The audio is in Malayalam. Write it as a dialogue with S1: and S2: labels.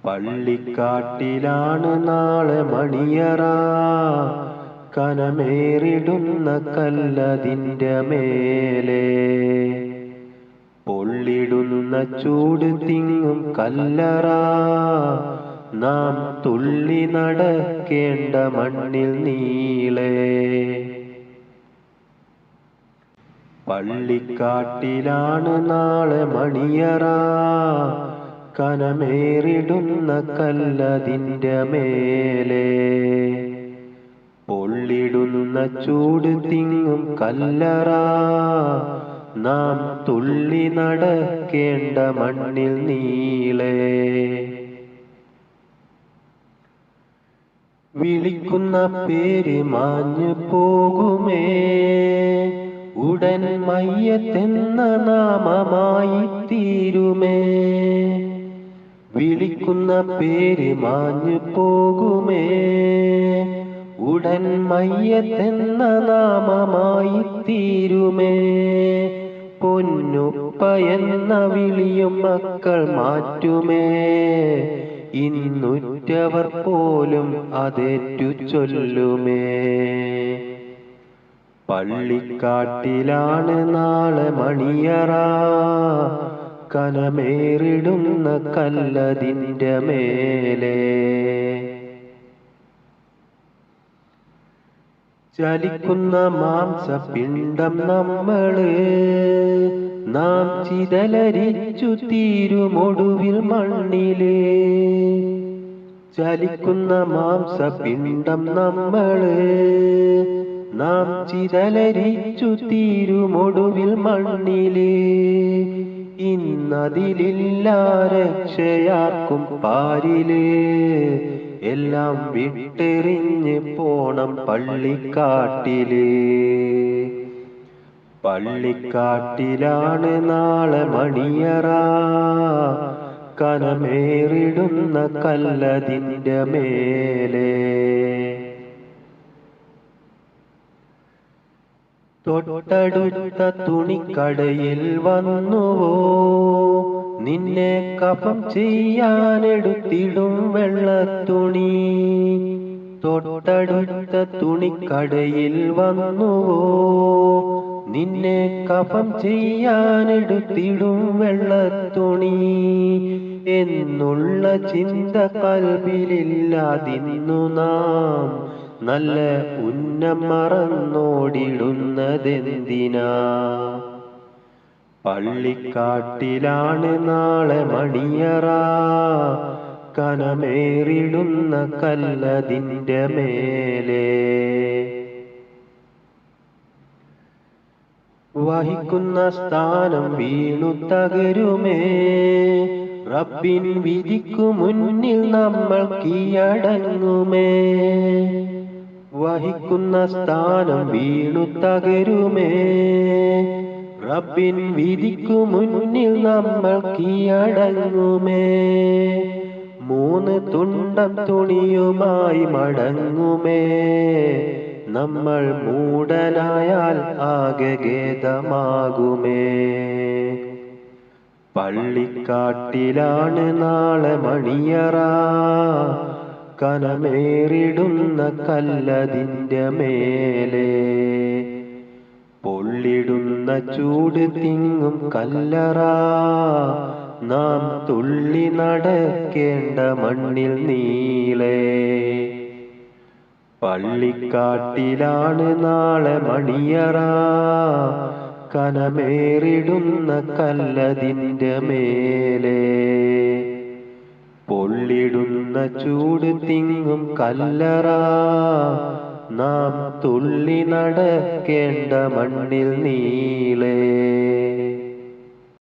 S1: പള്ളിക്കാട്ടിലാണ് നാളെ മണിയറ, കനമേറിടുന്ന കല്ലതിൻ്റെ മേലെ. പൊള്ളിടുന്ന ചൂട് തിങ്ങും കല്ലറ, നാം തുള്ളി നടക്കേണ്ട മണ്ണിൽ നീളെ. പള്ളിക്കാട്ടിലാണ് നാളെ മണിയറ, കനമേറിടുന്ന കല്ലതിൻ്റെ മേലെ. പൊള്ളിടുന്ന ചൂട് തിങ്ങും കല്ലറ, നാം തുള്ളി നടക്കേണ്ട മണ്ണിൽ നീളെ. വിളിക്കുന്ന പേര് മാഞ്ഞു പോകുമേ, ഉടൻ മയ്യത്തെന്ന നാമമായി തീരുമേ. വിളിക്കുന്ന പേര് മാഞ്ഞു പോകുമേ, ഉടൻ മയ്യത്തെന്ന നാമമായി തീരുമേ. പൊന്നുപ്പ എന്ന വിളിയും മക്കൾ മാറ്റുമേ, ഇന്നുറ്റവർ പോലും അതേറ്റു ചൊല്ലുമേ. പള്ളിക്കാട്ടിലാണ് നാളെ മണിയറ, കനമേറിടുന്ന കല്ലതിൻ്റെ മേലെ. ചലിക്കുന്ന മാംസപിണ്ഡം നമ്മള്, നാം ചിതലരിച്ചു തീരുമൊടുവിൽ മണ്ണില്. ചലിക്കുന്ന മാംസപിണ്ഡം നമ്മള്, നാം ചിതലരിച്ചു തീരുമൊടുവിൽ മണ്ണില്. ഇന്നതിലില്ല രക്ഷയാർക്കും പാരില്, എല്ലാം വിട്ടെറിഞ്ഞ് പോണം പള്ളിക്കാട്ടില്. പള്ളിക്കാട്ടിലാണ് നാളെ മണിയറ, കനമേറിടുന്ന കല്ലതിൻ്റെ മേലെ. തൊട്ടടുത്ത തുണിക്കടയിൽ വന്നുവോ, നിന്നെ കഫം ചെയ്യാനെടുത്തിടും വെള്ളത്തുണി. തൊട്ടടുത്ത തുണിക്കടയിൽ വന്നുവോ, നിന്നെ കഫം ചെയ്യാനെടുത്തിടും വെള്ളത്തുണി. എന്നുള്ള ചിന്ത കൽബിലില്ലാതിന്നു നാം നല്ല ഉന്നം മറന്നോടിടുന്നതെന്തിനാ. പള്ളിക്കാട്ടിലാണ് നാളെ മണിയറ, കനമേറിടുന്ന കല്ലതിൻ്റെ മേലെ. വഹിക്കുന്ന സ്ഥാനം വീണു തകരുമേ, റബ്ബിൻ വിധിക്കു മുന്നിൽ നമ്മൾ കീഴടങ്ങുമേ. വഹിക്കുന്ന സ്ഥാനം വീണു തകരുമേ, റബ്ബിൻ വിധിക്കു മുന്നിൽ നമ്മൾ കീഴടങ്ങുമേ. 3 തുണ്ടം തുണിയുമായി മടങ്ങുമേ, നമ്മൾ മൂടനായാൽ ആകെ ഖേദമാകുമേ. പള്ളിക്കാട്ടിലാണ് നാളെ മണിയറ, കനമേറിടുന്ന കല്ലതിൻ്റെ മേലെ. പൊള്ളിടുന്ന ചൂട് തിങ്ങും കല്ലറ, നാം തുള്ളി നടക്കേണ്ട മണ്ണിൽ നീളെ. പള്ളിക്കാട്ടിലാണ് നാളെ മണിയറ, കനമേറിടുന്ന കല്ലതിൻ്റെ മേലെ. പൊള്ളിടുന്ന ചൂട് തിങ്ങും കല്ലറ, നാം തുള്ളി നടക്കേണ്ട മണ്ണിൽ നീളെ.